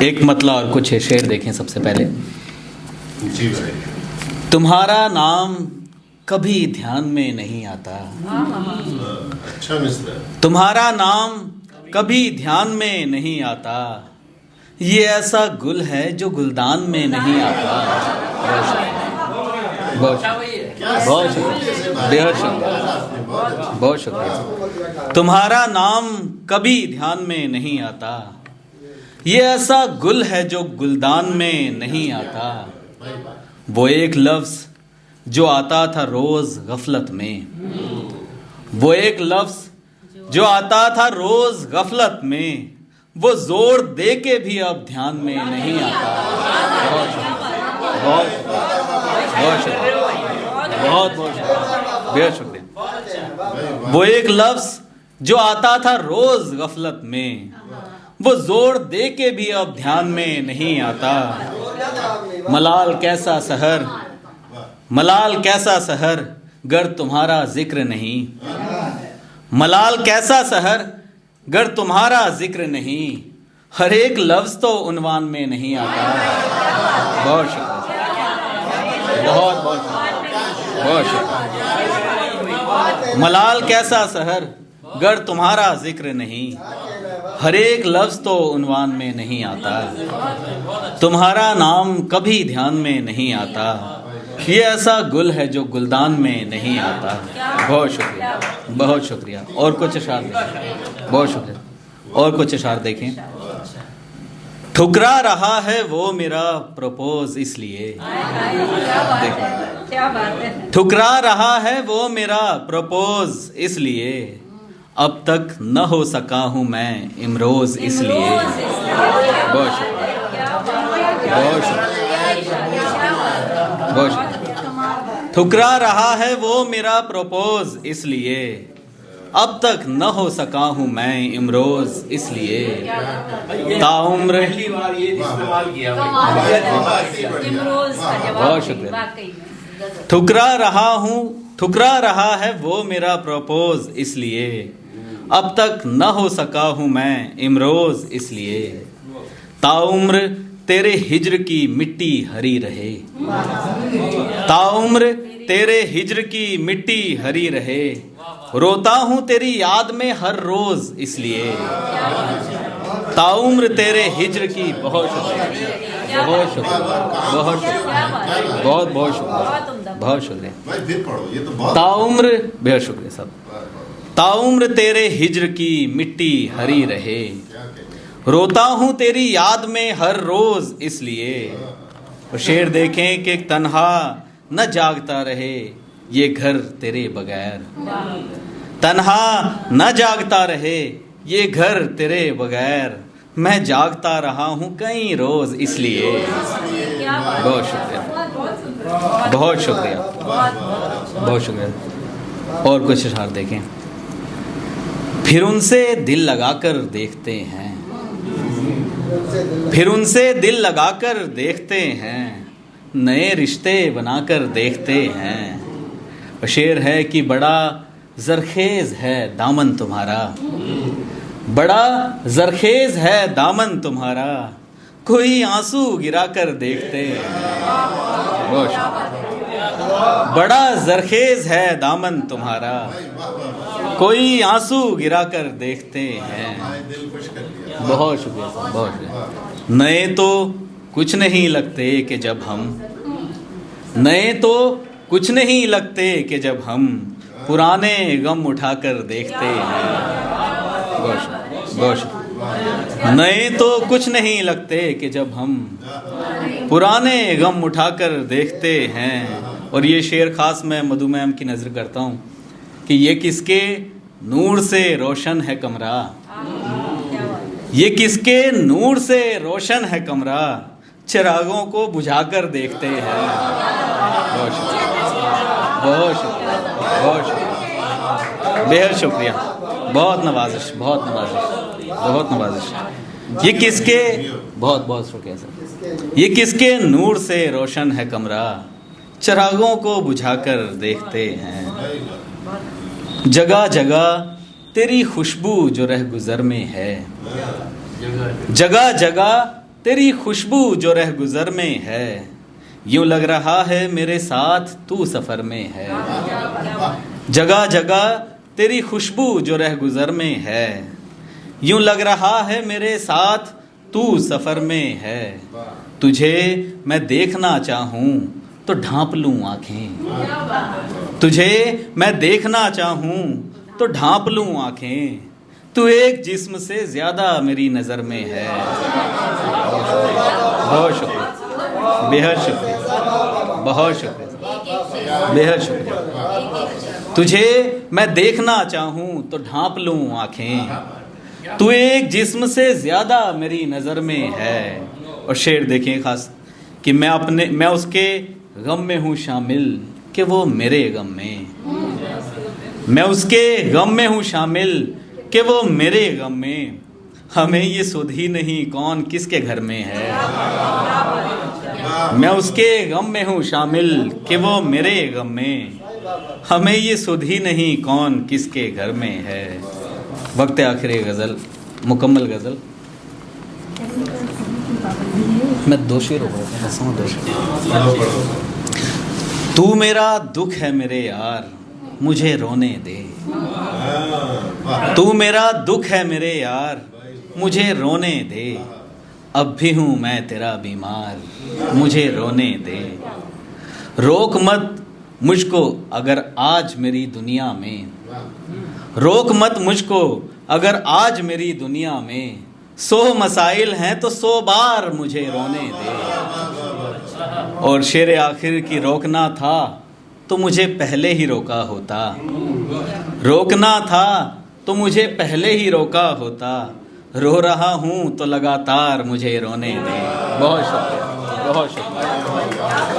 एक मतला और कुछ है, शेर देखें सबसे पहले। जी भाई। तुम्हारा नाम कभी ध्यान में नहीं आता। अच्छा मिस्टर। तुम्हारा नाम कभी ध्यान में नहीं आता, ये ऐसा गुल है जो गुलदान में नहीं आता। बहुत बहुत शुक्रिया, बेहद शुक्रिया, बहुत शुक्रिया। तुम्हारा नाम कभी ध्यान में नहीं आता, ये ऐसा गुल है जो गुलदान में नहीं आता। वो एक लफ्ज़ जो आता था रोज़ गफलत में, वो एक लफ्ज़ जो आता था रोज़ गफलत में, वो जोर दे के भी अब ध्यान में नहीं आता। बहुत शुक्रिया, बहुत शुक्रिया, बहुत बहुत शुक्रिया, बेहद शुक्रिया। वो एक लफ्ज़ जो आता था रोज़ गफलत में, वो जोर दे के भी अब ध्यान में नहीं आता। मलाल कैसा सहर, मलाल कैसा सहर, गर तुम्हारा जिक्र नहीं। मलाल कैसा सहर, गर तुम्हारा जिक्र नहीं, हर एक लफ्ज़ तो उन्वान में नहीं आता। बहुत शुक्रिया, बहुत बहुत शुक्रिया, बहुत शुक्रिया। मलाल कैसा सहर, गर तुम्हारा जिक्र नहीं, हर एक लफ्ज़ तो उन्वान में नहीं आता। तुम्हारा नाम कभी ध्यान में नहीं आता, ये ऐसा गुल है जो गुलदान में नहीं आता। बहुत शुक्रिया, बहुत शुक्रिया। और कुछ अशार देखें, बहुत शुक्रिया। और कुछ अशार देखें। ठुकरा रहा है वो मेरा प्रपोज इसलिए, ठुकरा रहा है वो मेरा प्रपोज इसलिए, अब तक न हो सका हूँ मैं इमरोज इसलिए। बहुत शुक्रिया, बहुत शुक्रिया, बहुत शुक्रिया। ठुकरा रहा है वो मेरा प्रपोज इसलिए, अब तक न हो सका हूँ मैं इमरोज इसलिए, ताउम्र। बहुत शुक्रिया। ठुकरा रहा है वो मेरा प्रपोज इसलिए, अब तक न हो सका हूँ मैं इमरोज इसलिए, ताउम्र तेरे हिज्र की मिट्टी हरी रहे। ताउम्र तेरे हिज्र की मिट्टी हरी रहे, रोता हूँ तेरी याद में हर रोज इसलिए। ताउम्र तेरे हिज्र की, बहुत शुक्रिया, बहुत शुक्रिया, बहुत शुक्रिया, बहुत बहुत शुक्रिया, बहुत शुक्रिया। ताउम्र, बेहद शुक्रिया साहब। ताउम्र तेरे हिज्र की मिट्टी हरी रहे, रोता हूँ तेरी याद में हर रोज इसलिए। और शेर देखें कि तन्हा न जागता रहे ये घर तेरे बगैर। तन्हा न जागता रहे ये घर तेरे बगैर, मैं जागता रहा हूँ कई रोज इसलिए। बहुत शुक्रिया, बहुत शुक्रिया, बहुत शुक्रिया। और कुछ अशार देखें। फिर उनसे दिल लगाकर देखते हैं, फिर उनसे दिल लगाकर देखते हैं, नए रिश्ते बनाकर देखते हैं। शेर है कि बड़ा जरखेज है दामन तुम्हारा, बड़ा जरखेज है दामन तुम्हारा, कोई आंसू गिरा कर देखते हैं। बड़ा जरखेज है दामन तुम्हारा, कोई आंसू गिरा कर देखते हैं। बहुत शुक्रिया, बहुत शुक्रिया। नए तो कुछ नहीं लगते कि जब हम, नए तो कुछ नहीं लगते कि जब हम पुराने गम उठाकर देखते हैं। बहुत शुक्रिया, बहुत शुक्रिया। नए तो कुछ नहीं लगते कि जब हम पुराने गम उठाकर देखते हैं। और ये शेर खास मैं मधु मैम की नज़र करता हूँ कि ये किसके नूर से रोशन है कमरा, ये किसके नूर से रोशन है कमरा, चिरागों को बुझाकर देखते हैं। बहुत शुक्रिया, बहुत शुक्रिया, बहुत शुक्रिया, बेहद शुक्रिया। बहुत नवाजिश, बहुत नवाजिश, बहुत नवाजिश। ये किसके, बहुत बहुत शुक्रिया सर। ये किसके नूर से रोशन है कमरा, चिरागों को बुझाकर देखते हैं। जगह जगह तेरी खुशबू जो रह गुजर में है, जगह जगह तेरी खुशबू जो रह गुजर में है, यूं लग रहा है मेरे साथ तू सफर में है। जगह जगह तेरी खुशबू जो रह गुजर में है, यूं लग रहा है मेरे साथ तू सफर में है। तुझे मैं देखना चाहूं तो ढांप लूं आंखें, तुझे मैं देखना चाहूं तो ढांप लूं आंखें। तू एक जिस्म से ज्यादा मेरी नजर में है। बहुत शुक्रिया, बेहद शुक्रिया, बहुत शुक्रिया, बेहद शुक्रिया। तुझे मैं देखना चाहूं तो ढांप लूं आंखें। तू एक जिस्म से ज्यादा मेरी नजर में है। और शेर देखिए खास कि मैं उसके गम में हूँ शामिल कि वो मेरे गम में। मैं उसके गम में हूँ शामिल कि वो मेरे गम में। हमें ये सुध ही नहीं कौन किसके घर में है। मैं उसके गम में हूँ शामिल कि वो मेरे गम में। हमें ये सुध ही नहीं कौन किसके घर में है। वक्त आखिरी गज़ल, मुकम्मल गज़ल। मैं दो शेर हो गया। तू मेरा दुख है मेरे यार, मुझे रोने दे। तू मेरा दुख है मेरे यार, मुझे रोने दे। अब भी हूँ मैं तेरा बीमार, मुझे रोने दे। रोक मत मुझको अगर आज मेरी दुनिया में, रोक मत मुझको अगर आज मेरी दुनिया में। 100 मसाइल हैं तो 100 बार मुझे रोने दे। और शेर आखिर की रोकना था तो मुझे पहले ही रोका होता। रोकना था तो मुझे पहले ही रोका होता। रो रहा हूँ तो लगातार मुझे रोने दे। बहुत शुक्रिया, बहुत शुक्रिया।